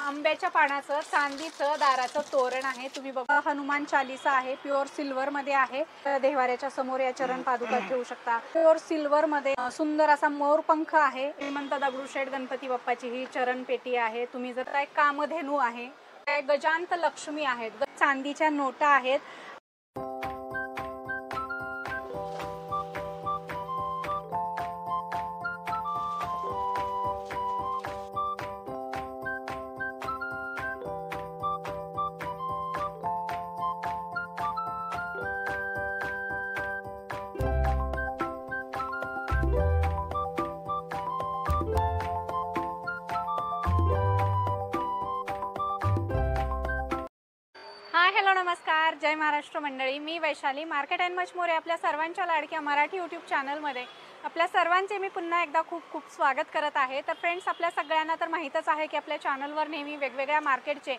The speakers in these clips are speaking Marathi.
आंब्याच्या पानाचं चांदीचं दाराचं तोरण आहे। तुम्ही बघा हनुमान चालीसा आहे, प्युअर सिल्वर मध्ये आहे। देवाऱ्याच्या समोर या चरण पादुका ठेवू शकता। प्युअर सिल्वर मध्ये सुंदर असा मोरपंख आहे। श्रीमंत दगडूशेठ गणपती बाप्पाची ही चरण पेटी आहे। तुम्ही जर काय कामधेनू आहे, काय गजांत लक्ष्मी आहेत, चांदीच्या नोटा आहेत। हॅलो नमस्कार, जय महाराष्ट्र मंडळी। मी Vaishali market and much more आपल्या सर्वांच्या लाडक्या मराठी यूट्यूब चॅनलमध्ये आपल्या सर्वांचे मी पुन्हा एकदा खूप खूप स्वागत करत आहे। तर फ्रेंड्स, आपल्या सगळ्यांना तर माहीतच आहे की आपल्या चॅनलवर नेहमी वेगवेगळ्या मार्केटचे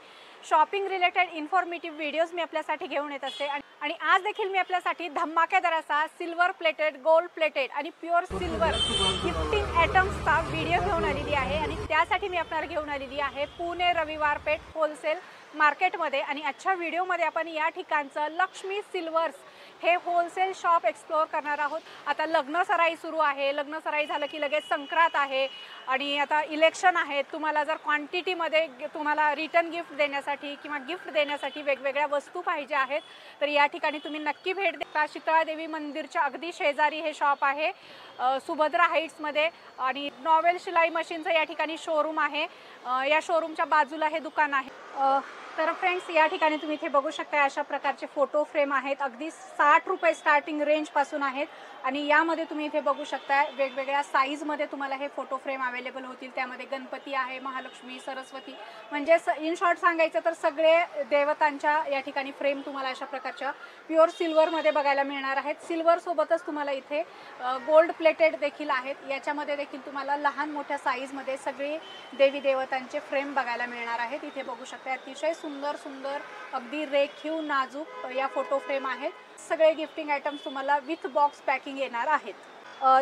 शॉपिंग रिलेटेड इन्फॉर्मेटिव्ह व्हिडिओज मी आपल्यासाठी घेऊन येत असते। आणि आज देखील मी आपल्यासाठी धमाकेदार असा सिल्वर प्लेटेड, गोल्ड प्लेटेड आणि प्युअर सिल्वर गिफ्टिंग आयटम्सचा व्हिडिओ घेऊन आलेली आहे। आणि त्यासाठी मी आपल्याला घेऊन आलेली आहे पुणे रविवार पेठ होलसेल मार्केटमध्ये। आणि आजच्या व्हिडिओमध्ये आपण या ठिकाणचं लक्ष्मी सिल्वर्स हे होलसेल शॉप एक्सप्लोर करणार आहोत। आता लग्न सराई सुरू आहे, लग्न सराई झालं की लगेच संक्रांत आहे आणि आता इलेक्शन आहे। तुम्हाला जर क्वांटिटीमध्ये तुम्हाला रिटर्न गिफ्ट देण्यासाठी किंवा गिफ्ट देण्यासाठी वेगवेगळ्या वस्तू पाहिजे आहेत तर या ठिकाणी तुम्ही नक्की भेट द्या। शीतळा देवी मंदिरच्या अगदी शेजारी हे शॉप आहे, सुभद्रा हाईट्समध्ये। आणि नॉवेल शिलाई मशीनचं या ठिकाणी शोरूम आहे। या शोरूमच्या बाजूला हे दुकान आहे। तर फ्रेंड्स, या ठिकाणी तुम्ही इथे बघू शकता अशा प्रकारचे फोटो फ्रेम आहेत, अगदी 60 रुपये स्टार्टिंग रेंज पासून आहेत। आणि यामध्ये तुम्ही इथे बघू शकता वेगवेगळ्या साईजमध्ये तुम्हाला हे फोटो फ्रेम अवेलेबल होतील। त्यामध्ये गणपती आहे, महालक्ष्मी, सरस्वती, म्हणजे इन शॉर्ट सांगायचं तर सगळे देवतांच्या या ठिकाणी फ्रेम तुम्हाला अशा प्रकारच्या प्युअर सिल्वरमध्ये बघायला मिळणार आहेत। सिल्वर सोबतच तुम्हाला इथे गोल्ड प्लेटेड देखील आहेत। याच्यामध्ये देखील तुम्हाला लहान मोठ्या साईजमध्ये सगळे देवी देवतांचे फ्रेम बघायला मिळणार आहेत। इथे बघू शकता अतिशय सुंदर सुंदर अगदी रेखीव नाजूक या फोटो फ्रेम आहेत। सगळे गिफ्टिंग आयटम्स तुम्हाला विथ बॉक्स पॅकिंग येणार आहेत।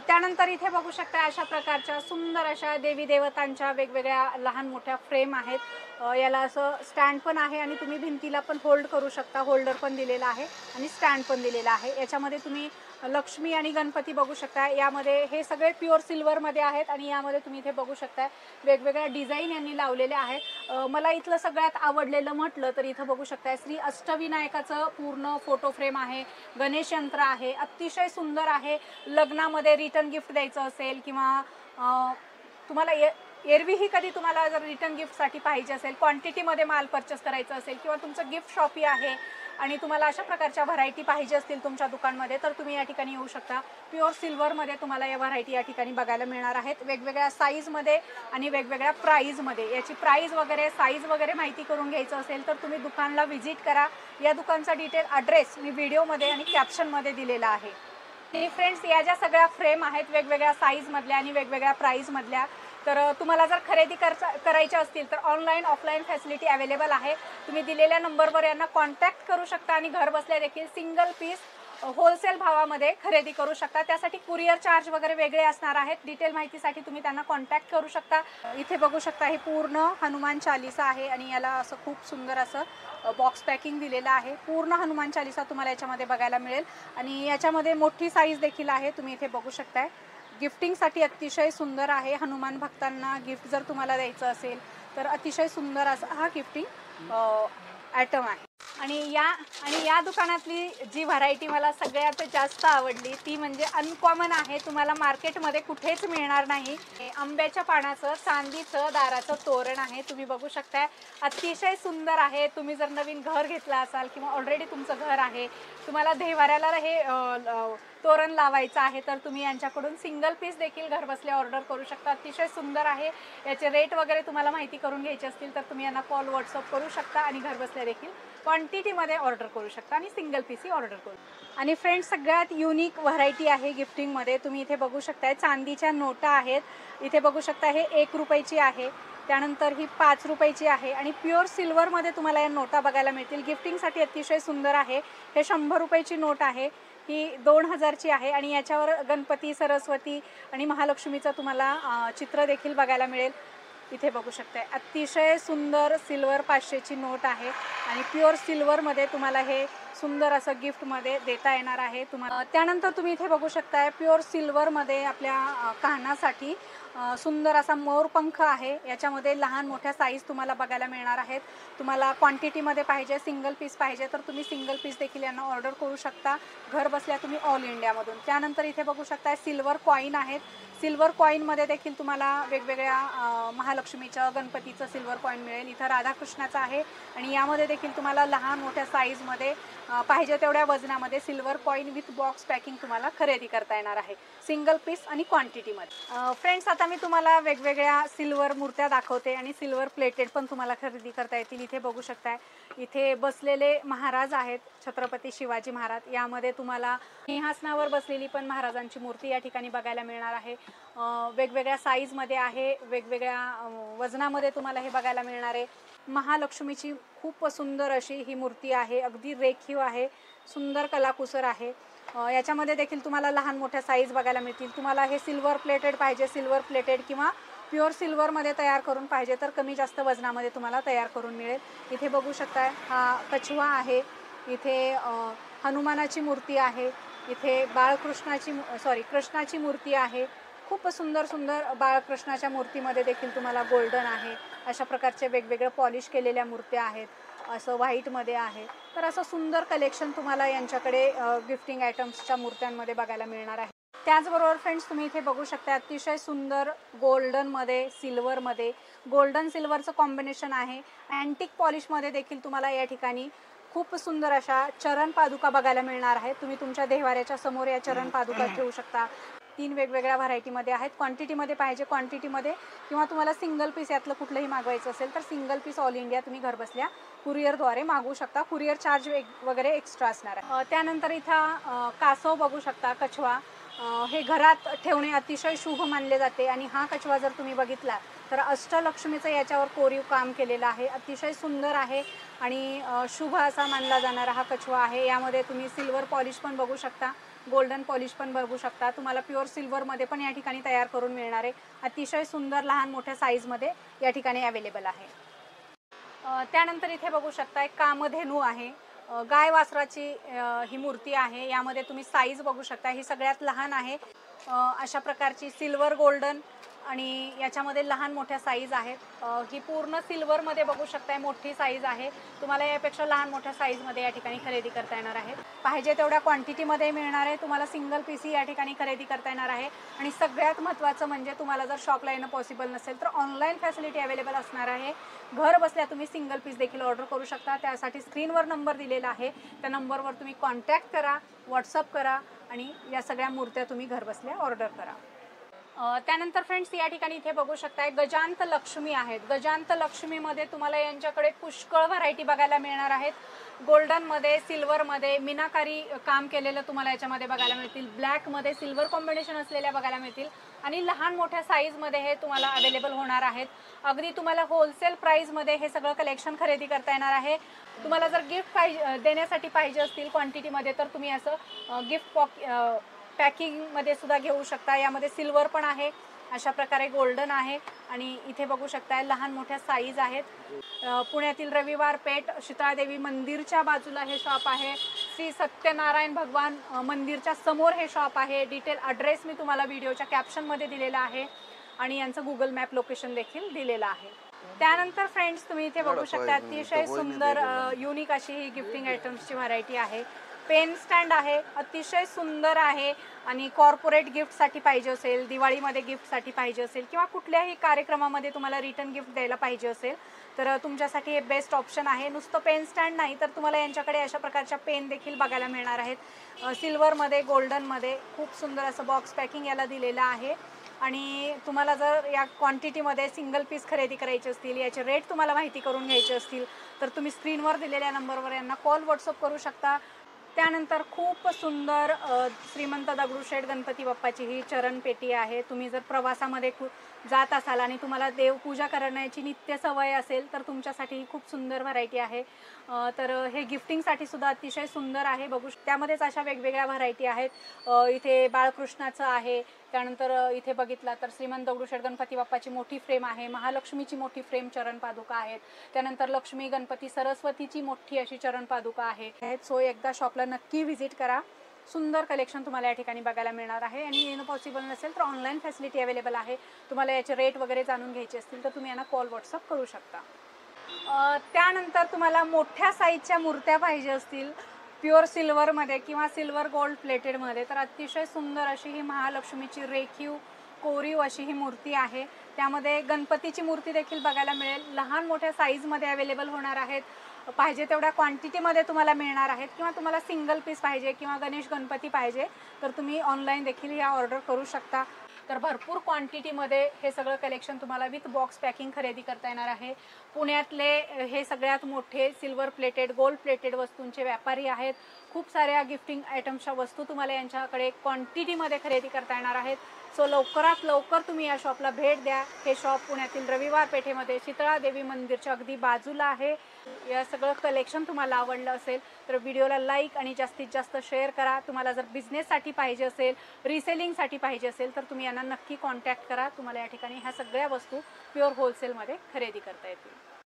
त्यानंतर इथे बघू शकता अशा प्रकारच्या सुंदर अशा देवी देवतांच्या वेगवेगळ्या लहान मोठ्या फ्रेम आहेत। याला असं स्टँड पण आहे आणि तुम्ही भिंतीला पण होल्ड करू शकता, होल्डर पण दिलेला आहे आणि स्टँड पण दिलेला आहे। याच्यामध्ये तुम्ही लक्ष्मी आणि गणपती बघू शकता। यामध्ये हे सगळे प्युअर सिल्वरमध्ये आहेत आणि यामध्ये तुम्ही इथे बघू शकता वेगवेगळ्या डिझाईन यांनी लावलेले आहेत। मला इथलं सगळ्यात आवडलेलं म्हटलं तर इथं बघू शकता श्री अष्टविनायकाचं पूर्ण फोटो फ्रेम आहे, गणेश यंत्र आहे, अतिशय सुंदर आहे। लग्नामध्ये रिटर्न गिफ्ट द्यायचं असेल किंवा तुम्हाला एरवीही कधी तुम्हाला जर रिटर्न गिफ्टसाठी पाहिजे असेल, क्वांटिटीमध्ये माल परचेस करायचं असेल किंवा तुमचं गिफ्ट शॉपी आहे आणि तुम्हाला अशा प्रकारच्या व्हरायटी पाहिजे असतील तुमच्या दुकानमध्ये तर तुम्ही या ठिकाणी येऊ शकता। प्युअर सिल्वरमध्ये तुम्हाला या व्हरायटी या ठिकाणी बघायला मिळणार आहेत, वेगवेगळ्या साईजमध्ये आणि वेगवेगळ्या प्राईजमध्ये। याची प्राईज वगैरे साईज वगैरे माहिती करून घ्यायचं असेल तर तुम्ही दुकानला व्हिजिट करा। या दुकानचा डिटेल ॲड्रेस मी व्हिडिओमध्ये आणि कॅप्शनमध्ये दिलेला आहे। आणि फ्रेंड्स, या ज्या सगळ्या फ्रेम आहेत वेगवेगळ्या साईजमधल्या आणि वेगवेगळ्या प्राईजमधल्या, तर तुम्हाला जर खरेदी करायच्या असतील तर ऑनलाईन ऑफलाईन फॅसिलिटी अवेलेबल आहे। तुम्ही दिलेल्या नंबरवर यांना कॉन्टॅक्ट करू शकता आणि घर बसल्या देखील सिंगल पीस होलसेल भावामध्ये खरेदी करू शकता। त्यासाठी कुरिअर चार्ज वगैरे वेगळे असणार आहेत। डिटेल माहितीसाठी तुम्ही त्यांना कॉन्टॅक्ट करू शकता। इथे बघू शकता हे पूर्ण हनुमान चालीसा आहे आणि याला असं खूप सुंदर असं बॉक्स पॅकिंग दिलेलं आहे। पूर्ण हनुमान चालीसा तुम्हाला याच्यामध्ये बघायला मिळेल आणि याच्यामध्ये मोठी साईज देखील आहे, तुम्ही इथे बघू शकताय। गिफ्टिंगसाठी अतिशय सुंदर आहे। हनुमान भक्तांना गिफ्ट जर तुम्हाला द्यायचं असेल तर अतिशय सुंदर असा हा गिफ्टिंग आयटम आहे। आणि या दुकानातली जी व्हरायटी मला सगळ्यात जास्त आवडली ती म्हणजे अनकॉमन आहे, तुम्हाला मार्केटमध्ये कुठेच मिळणार नाही। आंब्याच्या पानाचं चांदीचं दाराचं तोरण आहे, तुम्ही बघू शकताय अतिशय सुंदर आहे। तुम्ही जर नवीन घर घेतलं असाल किंवा ऑलरेडी तुमचं घर आहे, तुम्हाला देवाऱ्याला हे तोरण लावायचं आहे तर तुम्ही यांच्याकडून सिंगल पीस देखील घरबसल्या ऑर्डर करू शकता। अतिशय सुंदर आहे। याचे रेट वगैरे तुम्हाला माहिती करून घ्यायची असतील तर तुम्ही यांना कॉल व्हॉट्सअप करू शकता आणि घरबसल्या देखील क्वांटिटीमध्ये ऑर्डर करू शकता आणि सिंगल पीसही ऑर्डर करू। आणि फ्रेंड्स, सगळ्यात युनिक व्हरायटी आहे गिफ्टिंगमध्ये। तुम्ही इथे बघू शकताय चांदीच्या नोटा आहेत। इथे बघू शकता हे 1 रुपयाची आहे, त्यानंतर ही 5 रुपयाची आहे आणि प्युअर सिल्वरमध्ये तुम्हाला या नोटा बघायला मिळतील। गिफ्टिंगसाठी अतिशय सुंदर आहे। हे 100 रुपयाची नोट आहे, ही 2000ची आहे आणि याच्यावर गणपती, सरस्वती आणि महालक्ष्मीचं तुम्हाला चित्र देखील बघायला मिळेल। इथे बघू शकताय अतिशय सुंदर सिल्वर 500ची नोट आहे आणि प्युअर सिल्वरमध्ये तुम्हाला हे सुंदर असं गिफ्टमध्ये देता येणार आहे तुम्हाला। त्यानंतर तुम्ही इथे बघू शकताय प्युअर सिल्वरमध्ये आपल्या कानासाठी सुंदर असा मोरपंख आहे। याच्यामध्ये लहान मोठ्या साईज तुम्हाला बघायला मिळणार आहेत। तुम्हाला क्वांटिटीमध्ये पाहिजे, सिंगल पीस पाहिजे तर तुम्ही सिंगल पीस देखील यांना ऑर्डर करू शकता घर बसल्या तुम्ही ऑल इंडियामधून। त्यानंतर इथे बघू शकताय सिल्वर कॉईन आहेत। सिल्वर कॉईनमध्ये देखील तुम्हाला वेगवेगळ्या महालक्ष्मीचं गणपतीचं सिल्वर कॉईन मिळेल। इथं राधाकृष्णाचं आहे आणि यामध्ये देखील तुम्हाला लहान मोठ्या साईजमध्ये पाहिजे तेवढ्या वजनामध्ये silver coin with box packing तुम्हाला खरेदी करता येणार आहे सिंगल पीस आणि क्वांटिटीमध्ये। फ्रेंड्स आता मी तुम्हाला वेगवेगळ्या सिल्वर मूर्त्या दाखवते आणि सिल्वर प्लेटेड पण तुम्हाला खरेदी करता येतील। इथे बघू शकताय इथे बसलेले महाराज आहेत छत्रपती शिवाजी महाराज। यामध्ये तुम्हाला सिंहासनावर बसलेली पण महाराजांची मूर्ती या ठिकाणी बघायला मिळणार आहे। वेगवेगळ्या साईजमध्ये आहे, वेगवेगळ्या वजनामध्ये तुम्हाला हे बघायला मिळणार आहे। महालक्ष्मीची खूप सुंदर अशी ही मूर्ती आहे, अगदी रेखीव आहे, सुंदर कलाकुसर आहे। याच्यामध्ये देखील तुम्हाला लहान मोठ्या साईज बघायला मिळतील। तुम्हाला हे सिल्वर प्लेटेड पाहिजे सिल्वर प्लेटेड किंवा प्युअर सिल्वरमध्ये तयार करून पाहिजे तर कमी जास्त वजनामध्ये तुम्हाला तयार करून मिळेल। इथे बघू शकताय हा कछवा आहे, इथे हनुमानाची मूर्ती आहे, इथे कृष्णाची मूर्ती आहे। खूप सुंदर सुंदर बाळकृष्णाच्या मूर्तीमध्ये देखील तुम्हाला गोल्डन आहे, अशा प्रकारचे वेगवेगळे पॉलिश केलेल्या मूर्त्या आहेत, असं व्हाईटमध्ये आहे। तर असं सुंदर कलेक्शन तुम्हाला यांच्याकडे गिफ्टिंग आयटम्सच्या मूर्त्यांमध्ये बघायला मिळणार आहे। त्याचबरोबर फ्रेंड्स तुम्ही इथे बघू शकता अतिशय सुंदर गोल्डनमध्ये सिल्वरमध्ये गोल्डन सिल्वरचं कॉम्बिनेशन आहे। अँटिक पॉलिशमध्ये देखील तुम्हाला या ठिकाणी खूप सुंदर अशा चरण पादुका बघायला मिळणार आहेत। तुम्ही तुमच्या देवाऱ्याच्या समोर या चरण पादुका ठेवू शकता। 3 वेगवेगळ्या व्हरायटीमध्ये आहेत। क्वांटिटीमध्ये पाहिजे क्वांटिटीमध्ये किंवा तुम्हाला सिंगल पीस यातलं कुठलंही मागवायचं असेल तर सिंगल पीस ऑल इंडिया तुम्ही घरबसल्या कुरिअरद्वारे मागवू शकता। कुरिअर चार्ज वगैरे एक्स्ट्रा असणार आहे। त्यानंतर इथं कासव बघू शकता कछवा, हे घरात ठेवणे अतिशय शुभ मानले जाते आणि हा कछवा जर तुम्ही बघितला तर अष्टलक्ष्मीचं याच्यावर कोरीव काम केलेलं आहे, अतिशय सुंदर आहे आणि शुभ असा मानला जाणारा हा कछवा आहे। यामध्ये तुम्ही सिल्वर पॉलिश पण बघू शकता, गोल्डन पॉलिश पण बघू शकता। तुम्हाला प्युअर सिल्वरमध्ये पण या ठिकाणी तयार करून मिळणार आहे, अतिशय सुंदर लहान मोठ्या साईजमध्ये या ठिकाणी अवेलेबल आहे। त्यानंतर इथे बघू शकता कामधेनू आहे, गाय वासराची ही मूर्ती आहे। यामध्ये तुम्ही साईज बघू शकता, ही सगळ्यात लहान आहे। अशा प्रकारची सिल्वर गोल्डन आणि याच्यामध्ये लहान मोठ्या साईज आहेत। ही पूर्ण सिल्वरमध्ये बघू शकताय मोठी साईज आहे। तुम्हाला यापेक्षा लहान मोठ्या साईजमध्ये या ठिकाणी खरेदी करता येणार आहे। पाहिजे तेवढ्या क्वांटिटीमध्ये मिळणार आहे। तुम्हाला सिंगल पीसही या ठिकाणी खरेदी करता येणार आहे आणि सगळ्यात महत्त्वाचं म्हणजे तुम्हाला जर शॉपला येणं पॉसिबल नसेल तर ऑनलाईन फॅसिलिटी अवेलेबल असणार आहे। घर बसल्या तुम्ही सिंगल पीस देखील ऑर्डर करू शकता। त्यासाठी स्क्रीनवर नंबर दिलेला आहे, त्या नंबरवर तुम्ही कॉन्टॅक्ट करा, व्हॉट्सअप करा आणि या सगळ्या मूर्त्या तुम्ही घर बसल्या ऑर्डर करा। त्यानंतर फ्रेंड्स या ठिकाणी इथे बघू शकताय गजांत लक्ष्मी आहेत। गजांत लक्ष्मीमध्ये तुम्हाला यांच्याकडे पुष्कळ व्हरायटी बघायला मिळणार आहेत। गोल्डनमध्ये सिल्वरमध्ये मीनाकारी काम केलेलं तुम्हाला याच्यामध्ये बघायला मिळतील, ब्लॅकमध्ये सिल्वर कॉम्बिनेशन असलेल्या बघायला मिळतील आणि लहान मोठ्या साईजमध्ये हे तुम्हाला अवेलेबल होणार आहेत। अगदी तुम्हाला होलसेल प्राईजमध्ये हे सगळं कलेक्शन खरेदी करता येणार आहे। तुम्हाला जर गिफ्ट देण्यासाठी पाहिजे असतील क्वांटिटीमध्ये तर तुम्ही असं गिफ्ट पॅकिंगमध्ये सुद्धा घेऊ शकता। यामध्ये सिल्वर पण आहे, अशा प्रकारे गोल्डन आहे आणि इथे बघू शकता लहान मोठ्या साईज आहेत। पुण्यातील रविवार पेठ शीतळादेवी मंदिरच्या बाजूला हे शॉप आहे। श्री सत्यनारायण भगवान मंदिरच्या समोर हे शॉप आहे। डिटेल ॲड्रेस मी तुम्हाला व्हिडिओच्या कॅप्शनमध्ये दिलेला आहे आणि यांचं गुगल मॅप लोकेशन देखील दिलेलं आहे। त्यानंतर फ्रेंड्स तुम्ही इथे बघू शकता अतिशय सुंदर युनिक अशी ही गिफ्टिंग आयटम्सची व्हरायटी आहे। पेन स्टँड आहे, अतिशय सुंदर आहे आणि कॉर्पोरेट गिफ्टसाठी पाहिजे असेल, दिवाळीमध्ये गिफ्टसाठी पाहिजे असेल किंवा कुठल्याही कार्यक्रमामध्ये तुम्हाला रिटर्न गिफ्ट द्यायला पाहिजे असेल तर तुमच्यासाठी हे बेस्ट ऑप्शन आहे। नुसतं पेन स्टँड नाही तर तुम्हाला यांच्याकडे अशा प्रकारच्या पेन देखील बघायला मिळणार आहेत। सिल्वरमध्ये गोल्डनमध्ये खूप सुंदर असं बॉक्स पॅकिंग याला दिलेलं आहे आणि तुम्हाला जर या क्वांटिटीमध्ये सिंगल पीस खरेदी करायचे असतील, याचे रेट तुम्हाला माहिती करून घ्यायचे असतील तर तुम्ही स्क्रीनवर दिलेल्या नंबरवर यांना कॉल व्हॉट्सअप करू शकता। त्यानंतर खूप सुंदर श्रीमंत दगडूशेठ गणपती बाप्पाची ही चरण पेटी आहे। तुम्ही जर प्रवासामध्ये जात असाल आणि तुम्हाला देवपूजा करण्याची नित्य सवय असेल तर तुमच्यासाठी ही खूप सुंदर व्हरायटी आहे। तर हे गिफ्टिंगसाठी सुद्धा अतिशय सुंदर आहे। बघू त्यामध्येच अशा वेगवेगळ्या व्हरायटी आहेत। इथे बाळकृष्णाचं आहे, त्यानंतर इथे बघितला तर श्रीमंत दगडूशेठ गणपती बाप्पाची मोठी फ्रेम आहे, महालक्ष्मीची मोठी फ्रेम चरण पादुका आहेत, त्यानंतर लक्ष्मी गणपती सरस्वतीची मोठी अशी चरण पादुका आहे। सो एकदा शॉपला नक्की व्हिजिट करा। सुंदर कलेक्शन तुम्हाला या ठिकाणी बघायला मिळणार आहे आणि येणं पॉसिबल नसेल तर ऑनलाईन फॅसिलिटी अवेलेबल आहे। तुम्हाला याचे रेट वगैरे जाणून घ्यायचे असतील तर तुम्ही यांना कॉल व्हॉट्सअप करू शकता। त्यानंतर तुम्हाला मोठ्या साईजच्या मूर्त्या पाहिजे असतील प्युअर सिल्वरमध्ये किंवा सिल्वर गोल्ड प्लेटेडमध्ये तर अतिशय सुंदर अशी ही महालक्ष्मीची रेखीव कोरीव अशी ही मूर्ती आहे। त्यामध्ये गणपतीची मूर्ती देखील बघायला मिळेल, लहान मोठ्या साईजमध्ये अवेलेबल होणार आहेत, पाहिजे तेवढ्या क्वांटिटीमध्ये तुम्हाला मिळणार आहेत किंवा तुम्हाला सिंगल पीस पाहिजे किंवा गणेश गणपती पाहिजे तर तुम्ही ऑनलाईन देखील या ऑर्डर करू शकता। तर भरपूर क्वांटिटीमध्ये हे सगळं कलेक्शन तुम्हाला विथ बॉक्स पॅकिंग खरेदी करता येणार आहे। पुण्यातले हे सगळ्यात मोठे सिल्वर प्लेटेड गोल्ड प्लेटेड वस्तूंचे व्यापारी आहेत। खूप साऱ्या गिफ्टिंग आयटम्सच्या वस्तू तुम्हाला यांच्याकडे क्वांटिटीमध्ये खरेदी करता येणार आहेत। सो लवकरात लवकर तुम्ही या शॉपला भेट द्या। हे शॉप पुण्यातील रविवार पेठेमध्ये शीतळा देवी मंदिरच्या अगदी बाजूला आहे। या सगळं कलेक्शन तुम्हाला आवडलं असेल तर व्हिडिओला लाईक आणि जास्तीत जास्त शेअर करा। तुम्हाला जर बिझनेससाठी पाहिजे असेल, रिसेलिंगसाठी पाहिजे असेल तर तुम्ही यांना नक्की कॉन्टॅक्ट करा। तुम्हाला या ठिकाणी ह्या सगळ्या वस्तू प्युअर होलसेलमध्ये खरेदी करता येतील।